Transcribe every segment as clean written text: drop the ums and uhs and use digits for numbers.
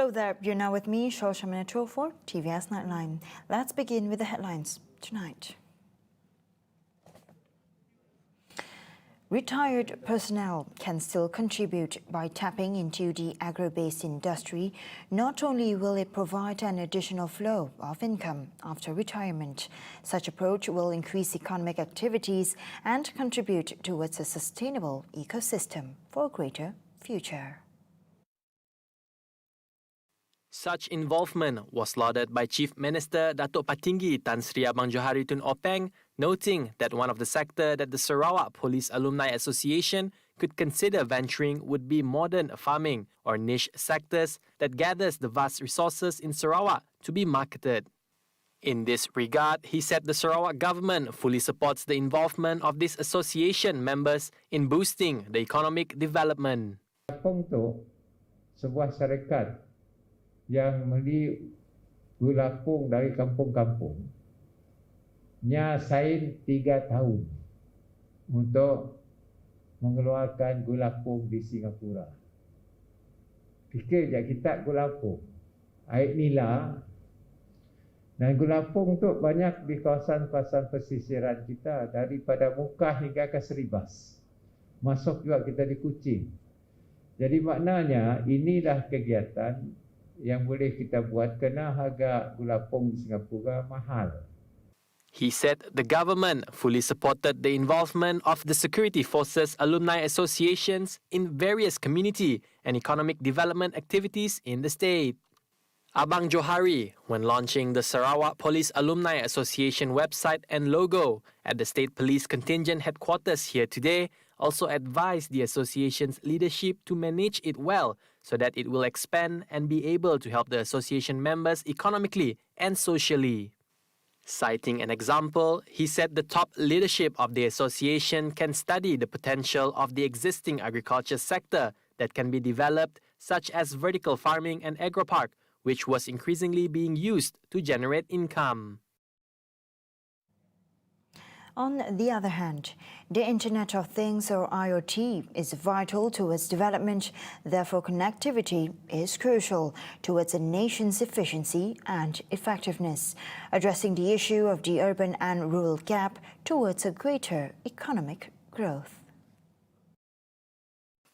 Hello there, you're now with me, Shosha Minato for TVS Nightline. Let's begin with the headlines tonight. Retired personnel can still contribute by tapping into the agro-based industry. Not only will it provide an additional flow of income after retirement, such approach will increase economic activities and contribute towards a sustainable ecosystem for a greater future. Such involvement was lauded by Chief Minister Datuk Patinggi Tan Sri Abang Johari Tun Openg, noting that one of the sector that the Sarawak Police Alumni Association could consider venturing would be modern farming or niche sectors that gathers the vast resources in Sarawak to be marketed. In this regard, he said the Sarawak government fully supports the involvement of this association members in boosting the economic development. Sebuah syarikat yang beli gulapung dari kampung-kampung nya sain 3 tahun untuk mengeluarkan gulapung di Singapura. Fikir je kita gulapung air nila dan gulapung tu banyak di kawasan-kawasan pesisiran kita daripada Mukah hingga ke Seribas. Masuk juga kita di Kuching. Jadi maknanya inilah kegiatan yang boleh kita buat kerana harga gulapung di Singapura mahal. He said the government fully supported the involvement of the security forces alumni associations in various community and economic development activities in the state. Abang Johari, when launching the Sarawak Police Alumni Association website and logo at the State Police Contingent Headquarters here today, also advised the association's leadership to manage it well so that it will expand and be able to help the association members economically and socially. Citing an example, he said the top leadership of the association can study the potential of the existing agriculture sector that can be developed, such as vertical farming and agropark, which was increasingly being used to generate income. On the other hand, the Internet of Things, or IoT, is vital towards development. Therefore, connectivity is crucial towards a nation's efficiency and effectiveness, addressing the issue of the urban and rural gap towards a greater economic growth.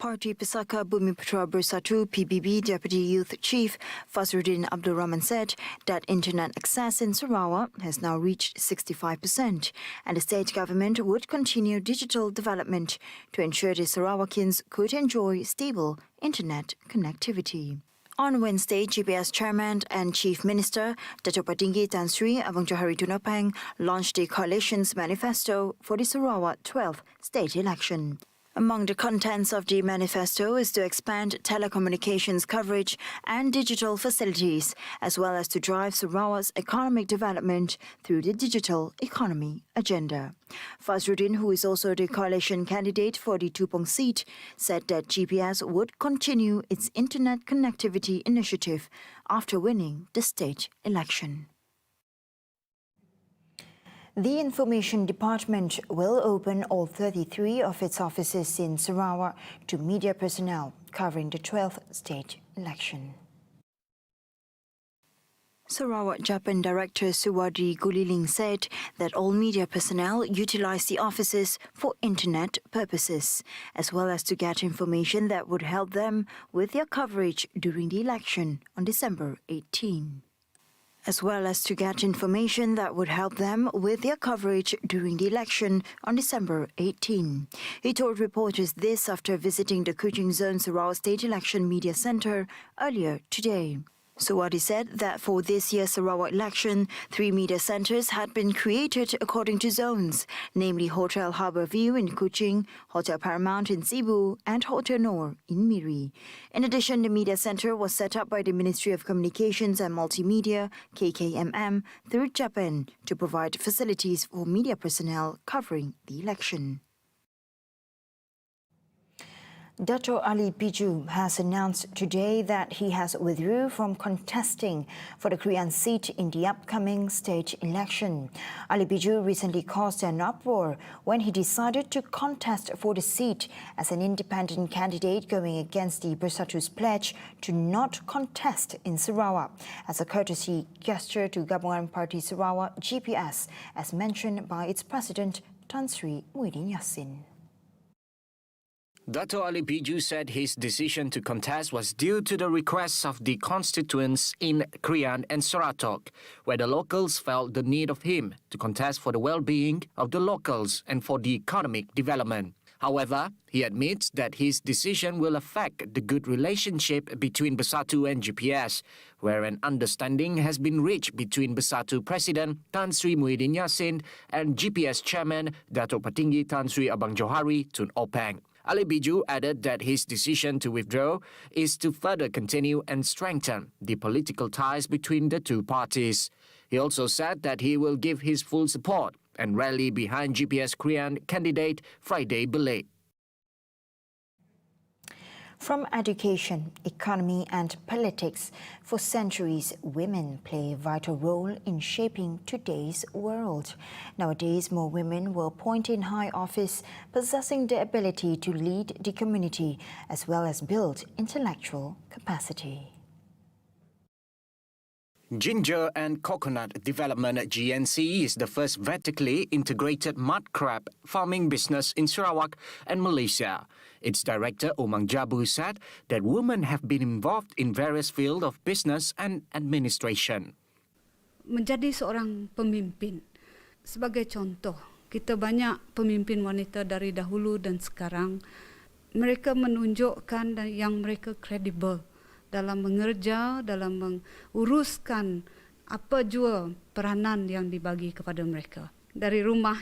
Parti Pusaka Bumiputera Bersatu PBB Deputy Youth Chief Fazruddin Abdul Rahman said that internet access in Sarawak has now reached 65% and the state government would continue digital development to ensure the Sarawakians could enjoy stable internet connectivity. On Wednesday, GPS Chairman and Chief Minister Datuk Patinggi Tan Sri Abang Johari Tun Openg launched the coalition's manifesto for the Sarawak 12th state election. Among the contents of the manifesto is to expand telecommunications coverage and digital facilities, as well as to drive Sarawak's economic development through the digital economy agenda. Fazruddin, who is also the coalition candidate for the Tupong seat, said that GPS would continue its internet connectivity initiative after winning the state election. The Information Department will open all 33 of its offices in Sarawak to media personnel covering the 12th state election. Sarawak Japan Director Suwadi Guliling said that all media personnel utilize the offices for internet purposes, as well as to get information that would help them with their coverage during the election on December 18. He told reporters this after visiting the Kuching Zone Sarawak State Election Media Centre earlier today. Suwadi said that for this year's Sarawak election, 3 media centres had been created according to zones, namely Hotel Harbour View in Kuching, Hotel Paramount in Cebu, and Hotel Nor in Miri. In addition, the media centre was set up by the Ministry of Communications and Multimedia, KKMM, through Japan to provide facilities for media personnel covering the election. Dato' Ali BIJU has announced today that he has withdrew from contesting for the Korean seat in the upcoming state election. Ali BIJU recently caused an uproar when he decided to contest for the seat as an independent candidate going against the Bersatu's pledge to not contest in Sarawak as a courtesy gesture to Gabungan Party Sarawak GPS, as mentioned by its president Tan Sri Muhyiddin Yassin. Dato' Ali BIJU said his decision to contest was due to the requests of the constituents in Krian and Saratog, where the locals felt the need of him to contest for the well-being of the locals and for the economic development. However, he admits that his decision will affect the good relationship between Bersatu and GPS, where an understanding has been reached between Bersatu President Tan Sri Muhyiddin Yassin and GPS Chairman Dato' Petinggi Tan Sri Abang Johari Tun Openg. Ali BIJU added that his decision to withdraw is to further continue and strengthen the political ties between the two parties. He also said that he will give his full support and rally behind GPS Korean candidate Friday Belay. From education, economy and politics, for centuries, women play a vital role in shaping today's world. Nowadays, more women will appoint in high office, possessing the ability to lead the community as well as build intellectual capacity. Ginger and Coconut Development GNC is the first vertically integrated mud crab farming business in Sarawak and Malaysia. Its director Omang Jabu said that women have been involved in various fields of business and administration. Menjadi seorang pemimpin, sebagai contoh, kita banyak pemimpin wanita dari dahulu dan sekarang. Mereka menunjukkan yang mereka kredibel dalam mengerja, dalam menguruskan apa jua peranan yang dibagi kepada mereka. Dari rumah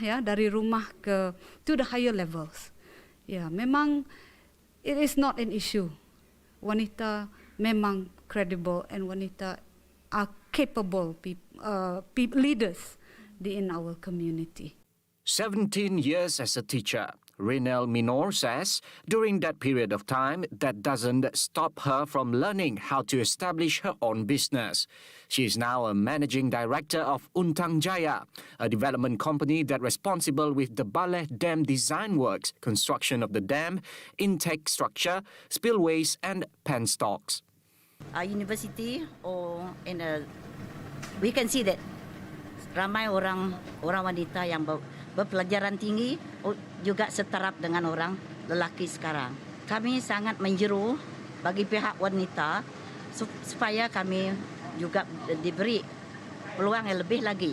ke to the higher levels. Ya, memang it is not an issue. Wanita memang credible and wanita are capable leaders in our community. 17 years as a teacher, Renel Minor says during that period of time, that doesn't stop her from learning how to establish her own business. She is now a managing director of Untang Jaya, a development company that responsible with the Baleh Dam design works, construction of the dam, intake structure, spillways and penstocks. Our university, we can see that ramai orang wanita yang berpelajaran tinggi juga setaraf dengan orang lelaki sekarang. Kami sangat menyeru bagi pihak wanita supaya kami juga diberi peluang yang lebih lagi.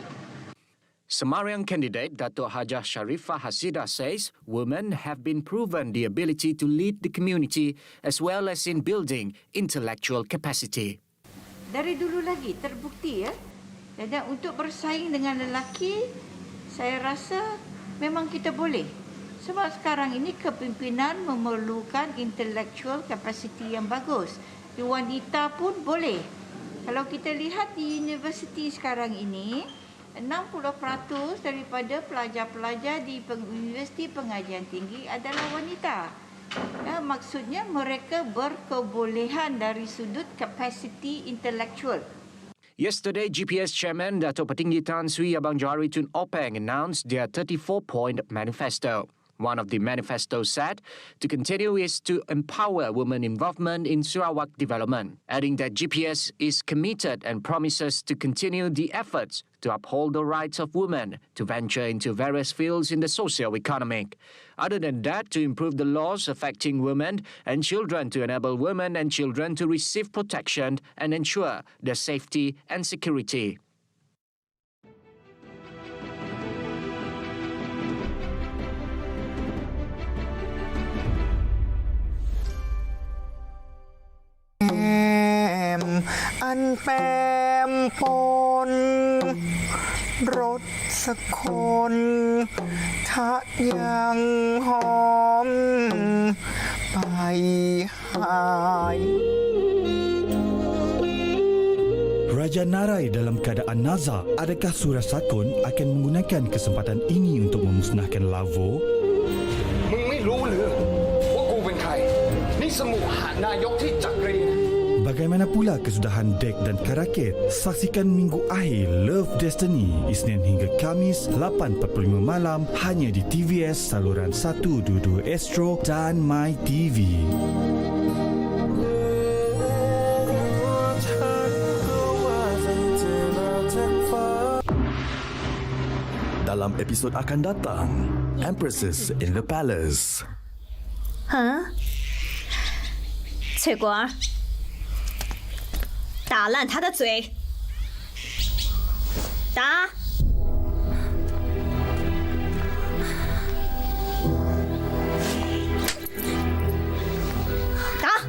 Semariang candidate Dato' Hajah Sharifah Hasidah says women have been proven the ability to lead the community as well as in building intellectual capacity. Dari dulu lagi terbukti ya. Dan untuk bersaing dengan lelaki, saya rasa memang kita boleh. Sebab sekarang ini kepimpinan memerlukan intellectual capacity yang bagus. Di wanita pun boleh. Kalau kita lihat di universiti sekarang ini, 60% daripada pelajar-pelajar di Universiti Pengajian Tinggi adalah wanita. Ya, maksudnya mereka berkebolehan dari sudut capacity intellectual. Yesterday, GPS Chairman Dato' Petinggi Tan Sri Abang Johari Tun Openg announced their 34-point manifesto. One of the manifestos said to continue is to empower women involvement in Sarawak development, adding that GPS is committed and promises to continue the efforts to uphold the rights of women to venture into various fields in the socio-economic. Other than that, to improve the laws affecting women and children to enable women and children to receive protection and ensure their safety and security.อันแปมปนรถสักคนทะยังหอมไปหาย Raja Narai dalam keadaan nazar. Adakah Surah Sakun akan menggunakan kesempatan ini untuk memusnahkan Lavo? มึงไม่รู้หรือว่ากูเป็นใคร Bagaimana pula kesudahan dek dan karaket? Saksikan minggu akhir Love Destiny Isnin hingga Khamis 8.45 malam hanya di TVS saluran 122 Astro dan My TV. Dalam episod akan datang, Empresses in the Palace. 翠果儿，打烂他的嘴！打！打！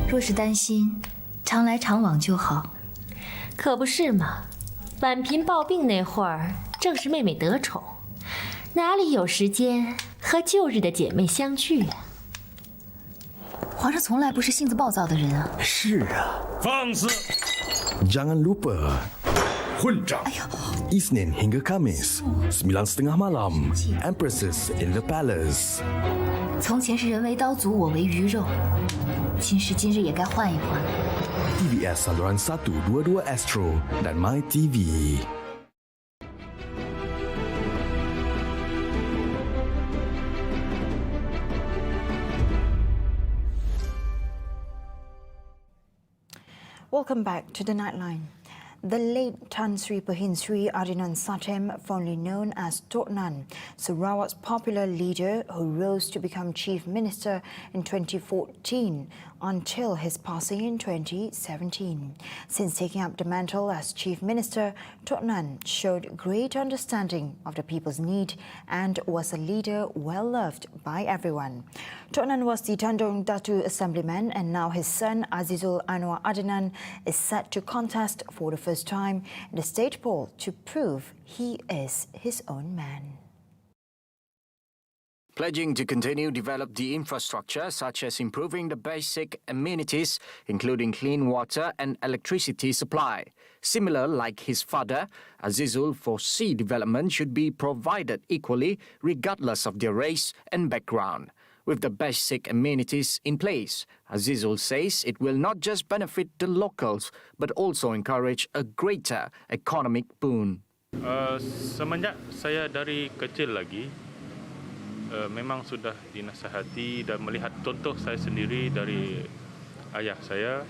若是担心，常来常往就好。可不是嘛，婉嫔抱病那会儿，正是妹妹得宠，哪里有时间和旧日的姐妹相聚呀？皇上从来不是性子暴躁的人啊。是啊。放肆！ Jangan lupa. 混账！ Isnin hingga Khamis 9:30 malam, Empresses in the Palace. 从前是人为刀俎，我为鱼肉，今时今日也该换一换。TVS saluran 122 Astro dan My TV. Welcome back to the Nightline. The late Tan Sri Pahin Sri Adinan Satem, fondly known as Tok Nan, Sarawak's popular leader who rose to become Chief Minister in 2014 until his passing in 2017. Since taking up the mantle as Chief Minister, Tok Nan showed great understanding of the people's need and was a leader well loved by everyone. Tok Nan was the Tanjung Datu Assemblyman, and now his son Azizul Anwar Adinan is set to contest for the first time in the state poll to prove he is his own man. Pledging to continue develop the infrastructure such as improving the basic amenities, including clean water and electricity supply. Similar like his father, Azizul foresee development should be provided equally regardless of their race and background. With the basic amenities in place, Azizul says it will not just benefit the locals but also encourage a greater economic boon. Semenjak saya dari kecil lagi, memang sudah dinasihati dan melihat contoh saya sendiri dari ayah saya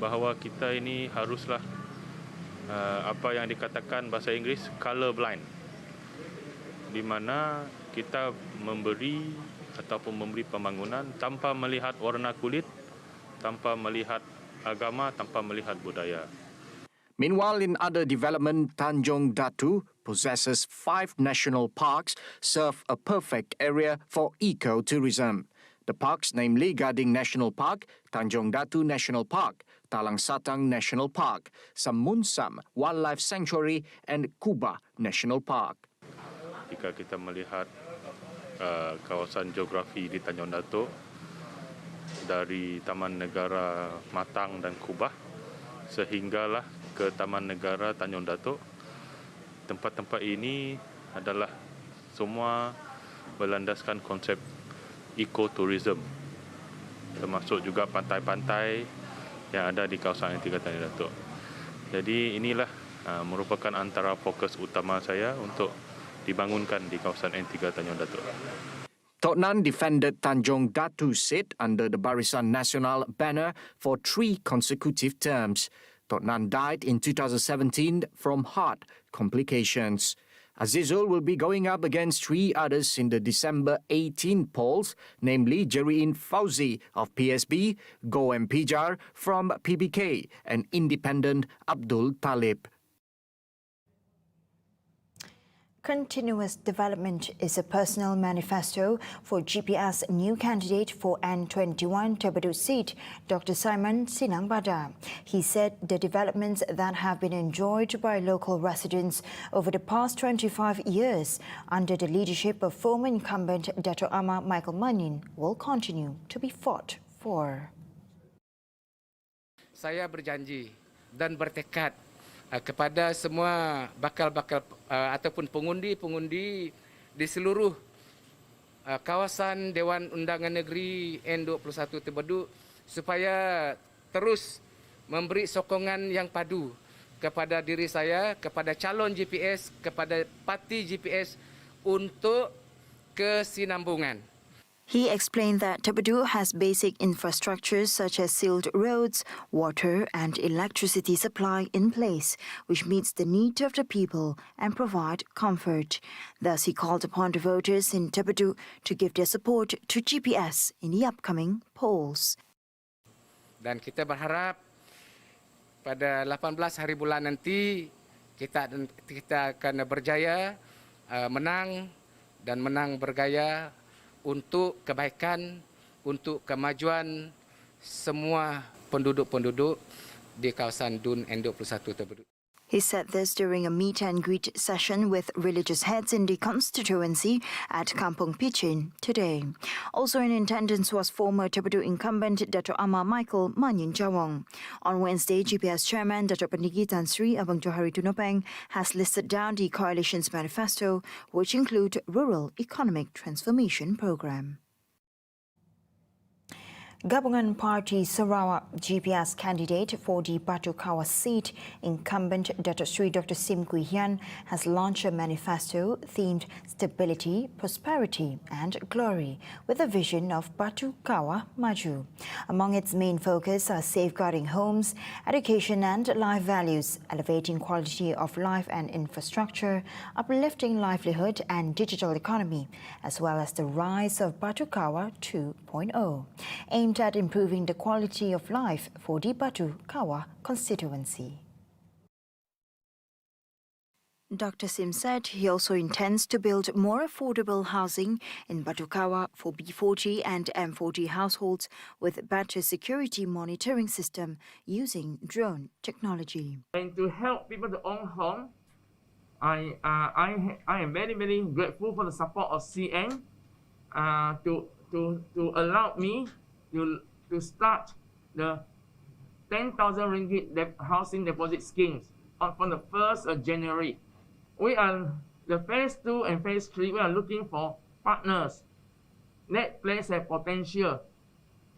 bahawa kita ini haruslah apa yang dikatakan bahasa Inggeris color blind, di mana kita memberi ataupun memberi pembangunan tanpa melihat warna kulit, tanpa melihat agama, tanpa melihat budaya. Meanwhile, in other development, Tanjung Datu possesses 5 national parks, serve a perfect area for eco-tourism. The parks, namely Gading National Park, Tanjung Datu National Park, Talang Satang National Park, Samunsam Wildlife Sanctuary, and Kuba National Park. Jika kita melihat kawasan geografi di Tanjung Datuk, dari Taman Negara Matang dan Kubah sehinggalah ke Taman Negara Tanjung Datuk, tempat-tempat ini adalah semua berlandaskan konsep eco-tourism, termasuk juga pantai-pantai yang ada di kawasan N3 Tanjung Datuk. Jadi inilah merupakan antara fokus utama saya untuk dibangunkan di kawasan N3 Tanjung Datuk. Tok Nan defended Tanjung Datu seat under the Barisan Nasional banner for 3 consecutive terms. Tok Nan died in 2017 from heart complications. Azizul will be going up against 3 others in the December 18 polls, namely Jeriin Fauzi of PSB, Goem Pijar from PBK, and independent Abdul Talib. Continuous development is a personal manifesto for GPS new candidate for N21 TEBEDU seat, Dr. Simon Sinangbada. He said the developments that have been enjoyed by local residents over the past 25 years under the leadership of former incumbent Dato' Amar Michael Manin will continue to be fought for. Saya berjanji dan bertekad kepada semua bakal-bakal ataupun pengundi-pengundi di seluruh kawasan Dewan Undangan Negeri N21 TEBEDU supaya terus memberi sokongan yang padu kepada diri saya, kepada calon GPS, kepada parti GPS untuk kesinambungan. He explained that TEBEDU has basic infrastructures such as sealed roads, water and electricity supply in place, which meets the need of the people and provide comfort. Thus, he called upon the voters in TEBEDU to give their support to GPS in the upcoming polls. Dan kita berharap pada 18 hari bulan nanti kita akan berjaya menang dan menang bergaya untuk kebaikan, untuk kemajuan semua penduduk-penduduk di kawasan DUN N21 TEBEDU. He said this during a meet and greet session with religious heads in the constituency at Kampung Pichin today. Also in attendance was former TEBEDU incumbent Dato' Amar Michael Manyin Jawong. On Wednesday, GPS chairman Dato' Pendigi Tan Sri Abang Johari Tunopeng has listed down the coalition's manifesto, which include Rural Economic Transformation Program. Gabungan Party Sarawak GPS candidate for the BATU KAWAH seat, incumbent Dato' Sri Dr. Sim Kui Hian, has launched a manifesto themed Stability, Prosperity and Glory with a vision of BATU KAWAH Maju. Among its main focus are safeguarding homes, education and life values, elevating quality of life and infrastructure, uplifting livelihood and digital economy, as well as the rise of BATU KAWAH 2.0. Aimed at improving the quality of life for the BATU KAWAH constituency. Dr. Sim said he also intends to build more affordable housing in BATU KAWAH for B40 and M40 households with better security monitoring system using drone technology. And to help people to own home, I am very, very grateful for the support of CN to allow me to start the 10,000 ringgit housing deposit schemes from the 1st of January. We are the phase 2 and phase 3. We are looking for partners that place have potential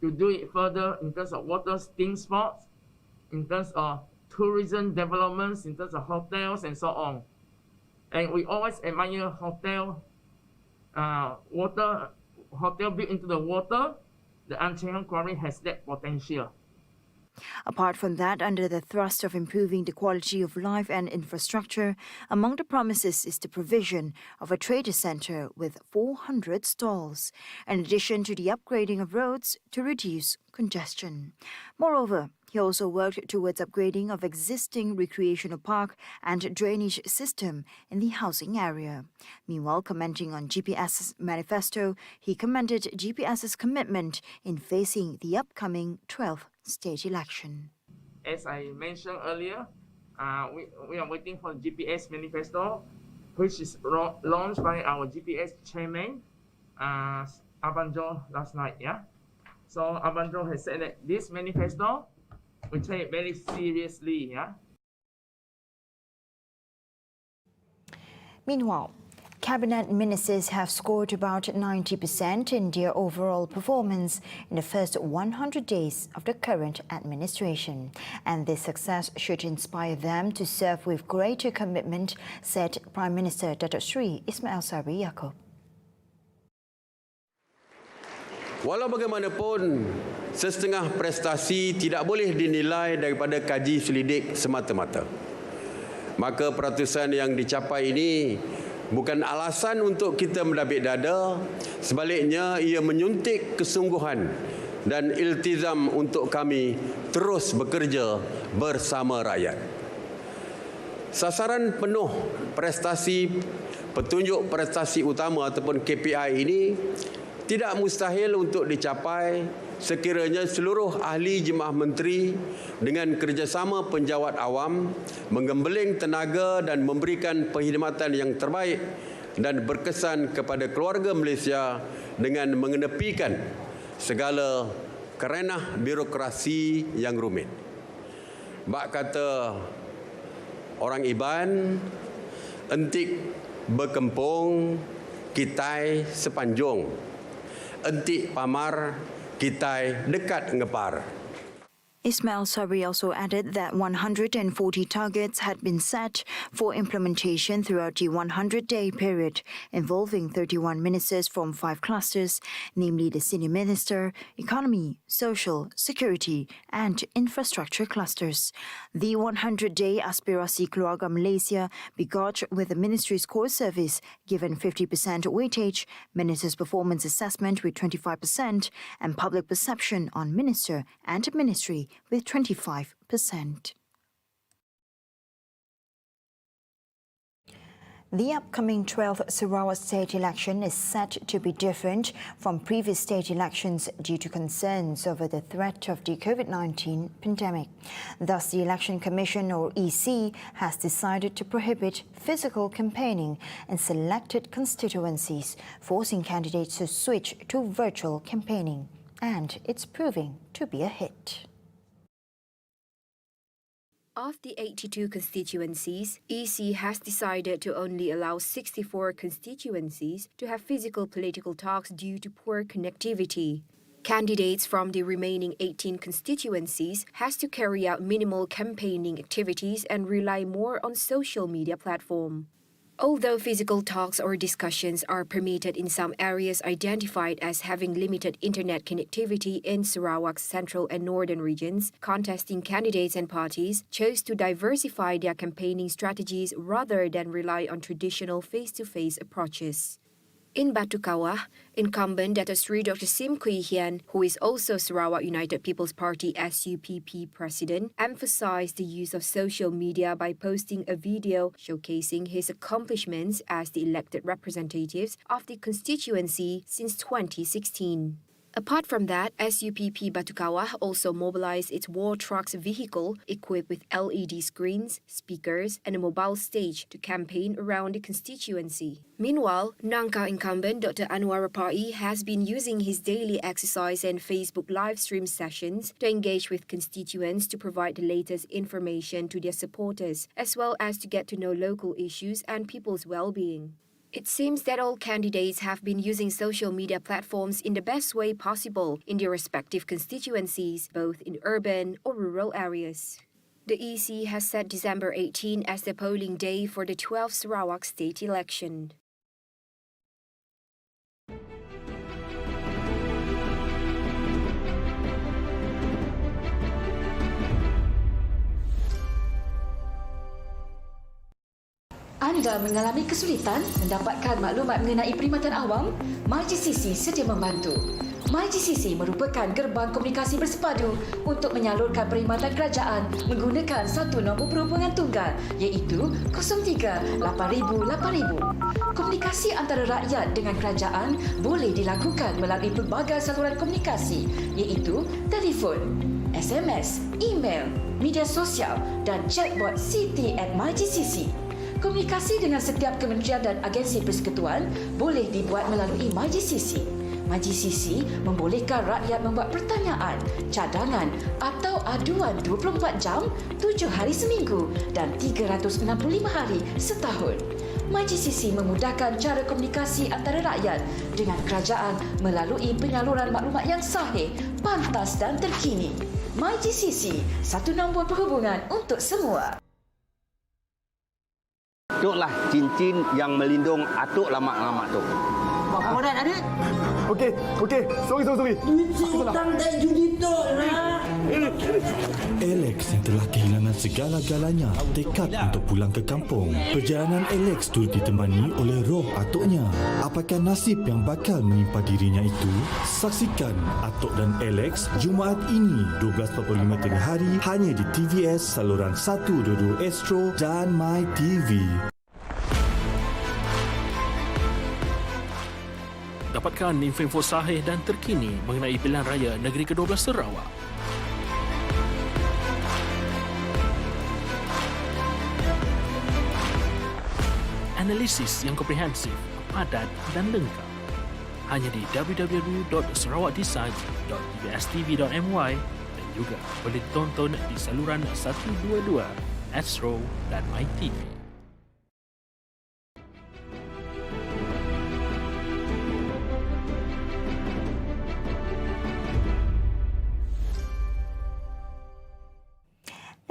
to do it further in terms of water steam sports, in terms of tourism developments, in terms of hotels and so on. And we always admire hotel built into the water. The Untitled Quarry has that potential. Apart from that, under the thrust of improving the quality of life and infrastructure, among the promises is the provision of a trader centre with 400 stalls, in addition to the upgrading of roads to reduce congestion. Moreover, he also worked towards upgrading of existing recreational park and drainage system in the housing area. Meanwhile, commenting on GPS's manifesto, he commended GPS's commitment in facing the upcoming 12th state election. As I mentioned earlier, we are waiting for the GPS manifesto, which is launched by our GPS chairman, Abanjo, last night. Yeah. So Abanjo has said that this manifesto we take it very seriously. Yeah. Meanwhile, Cabinet ministers have scored about 90% in their overall performance in the first 100 days of the current administration. And this success should inspire them to serve with greater commitment, said Prime Minister Dato' Sri Ismail Sabri Yaakob. Walau bagaimanapun, setengah prestasi tidak boleh dinilai daripada kaji selidik semata-mata. Maka peratusan yang dicapai ini bukan alasan untuk kita mendabik dada, sebaliknya ia menyuntik kesungguhan dan iltizam untuk kami terus bekerja bersama rakyat. Sasaran penuh prestasi, petunjuk prestasi utama ataupun KPI ini tidak mustahil untuk dicapai sekiranya seluruh ahli jemaah menteri dengan kerjasama penjawat awam menggembeling tenaga dan memberikan perkhidmatan yang terbaik dan berkesan kepada keluarga Malaysia dengan mengenepikan segala kerenah birokrasi yang rumit. Bak kata orang Iban, entik berkempung, kitai sepanjung. Entik pamar, kitai dekat ngepar. Ismail Sabri also added that 140 targets had been set for implementation throughout the 100-day period, involving 31 ministers from 5 clusters, namely the Senior Minister, Economy, Social, Security and Infrastructure clusters. The 100-day Aspirasi Keluarga Malaysia begot with the Ministry's core service given 50% weightage, Minister's performance assessment with 25% and public perception on Minister and Ministry with 25%. The upcoming 12th Sarawak state election is set to be different from previous state elections due to concerns over the threat of the COVID-19 pandemic. Thus, the Election Commission, or EC, has decided to prohibit physical campaigning in selected constituencies, forcing candidates to switch to virtual campaigning. And it's proving to be a hit. Of the 82 constituencies, EC has decided to only allow 64 constituencies to have physical political talks due to poor connectivity. Candidates from the remaining 18 constituencies has to carry out minimal campaigning activities and rely more on social media platform. Although physical talks or discussions are permitted in some areas identified as having limited internet connectivity in Sarawak's central and northern regions, contesting candidates and parties chose to diversify their campaigning strategies rather than rely on traditional face-to-face approaches. In BATU KAWAH, incumbent Dato' Sri Dr. Sim Kui Hian, who is also Sarawak United People's Party SUPP president, emphasized the use of social media by posting a video showcasing his accomplishments as the elected representatives of the constituency since 2016. Apart from that, SUPP BATU KAWAH also mobilized its war trucks vehicle equipped with LED screens, speakers and a mobile stage to campaign around the constituency. Meanwhile, Nangka incumbent Dr. Anwar Rapai has been using his daily exercise and Facebook live stream sessions to engage with constituents to provide the latest information to their supporters, as well as to get to know local issues and people's well-being. It seems that all candidates have been using social media platforms in the best way possible in their respective constituencies, both in urban or rural areas. The EC has set December 18 as the polling day for the 12th Sarawak state election. Anda mengalami kesulitan mendapatkan maklumat mengenai perkhidmatan awam? MyGCC sedia membantu. MyGCC merupakan gerbang komunikasi bersepadu untuk menyalurkan perkhidmatan kerajaan menggunakan satu nombor perhubungan tunggal iaitu 03-8000-8000. Komunikasi antara rakyat dengan kerajaan boleh dilakukan melalui pelbagai saluran komunikasi iaitu telefon, SMS, email, media sosial dan chatbot CT@MyGCC. Komunikasi dengan setiap kementerian dan agensi persekutuan boleh dibuat melalui MyGCC. MyGCC membolehkan rakyat membuat pertanyaan, cadangan atau aduan 24 jam, 7 hari seminggu dan 365 hari setahun. MyGCC memudahkan cara komunikasi antara rakyat dengan kerajaan melalui penyaluran maklumat yang sahih, pantas dan terkini. MyGCC, satu nombor perhubungan untuk semua. Atuklah cincin yang melindung atuk lama-lama tu. Kemudian adik. Okey. Sorry. Hutang dan judi tu lah. Alex yang telah kehilangan segala-galanya tekad untuk pulang ke kampung. Perjalanan Alex turut ditemani oleh roh atuknya. Apakah nasib yang bakal menimpa dirinya itu? Saksikan Atuk dan Alex Jumaat ini 12.45 tengah hari hanya di TVS saluran 122 Astro dan My TV. Dapatkan info-info sahih dan terkini mengenai pilihan raya negeri ke-12 Sarawak. Analisis yang komprehensif, padat dan lengkap. Hanya di www.sarawakdecides.tvstvmy dan juga boleh ditonton di saluran 122 Astro dan My TV.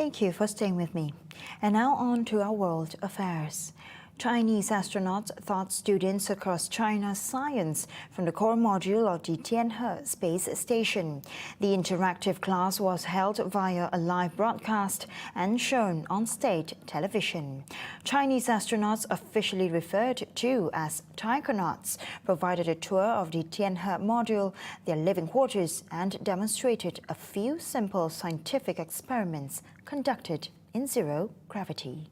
Thank you for staying with me. And now on to our world affairs. Chinese astronauts taught students across China's science from the core module of the Tianhe space station. The interactive class was held via a live broadcast and shown on state television. Chinese astronauts, officially referred to as taikonauts, provided a tour of the Tianhe module, their living quarters, and demonstrated a few simple scientific experiments conducted in zero gravity.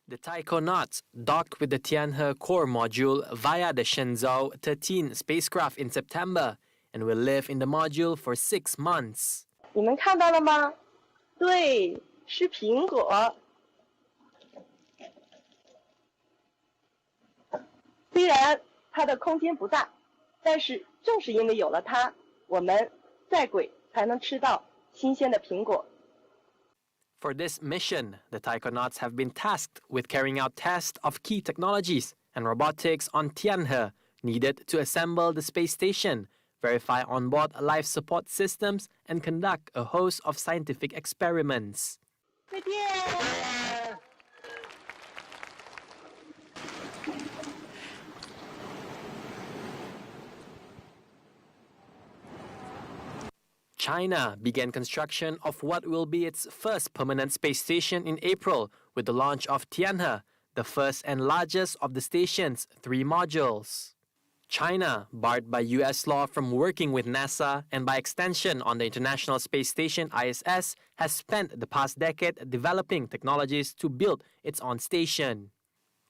The taikonauts docked with the Tianhe core module via the Shenzhou 13 spacecraft in September and will live in the module for 6 months. 你们看到了吗？对，是苹果。虽然它的空间不大，但是正是因为有了它，我们在轨才能吃到新鲜的苹果。 For this mission, the taikonauts have been tasked with carrying out tests of key technologies and robotics on Tianhe needed to assemble the space station, verify onboard life support systems, and conduct a host of scientific experiments. China began construction of what will be its first permanent space station in April with the launch of Tianhe, the first and largest of the station's 3 modules. China, barred by US law from working with NASA and by extension on the International Space Station ISS, has spent the past decade developing technologies to build its own station.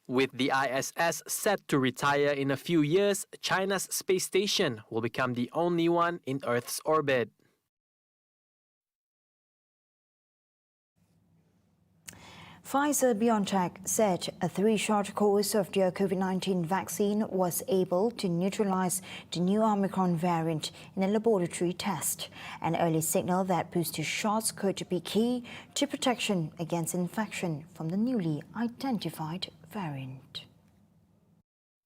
With the ISS set to retire in a few years, China's space station will become the only one in Earth's orbit. PFIZER-BIONTECH said a 3-shot course of their COVID-19 vaccine was able to neutralize the new OMICRON variant in a laboratory test, an early signal that booster shots could be key to protection against infection from the newly identified variant.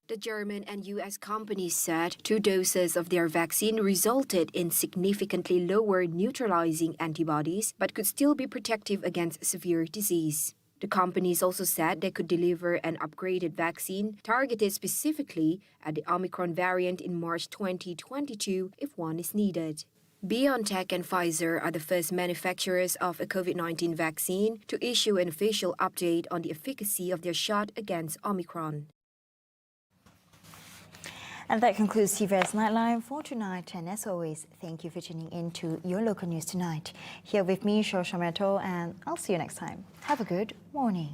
The German and US companies said 2 doses of their vaccine resulted in significantly lower neutralizing antibodies but could still be protective against severe disease. The companies also said they could deliver an upgraded vaccine targeted specifically at the Omicron variant in March 2022 if one is needed. BioNTech and Pfizer are the first manufacturers of a COVID-19 vaccine to issue an official update on the efficacy of their shot against Omicron. And that concludes TVS Nightline for tonight. And as always, thank you for tuning in to your local news tonight. Here with me, Shoshameto, and I'll see you next time. Have a good morning.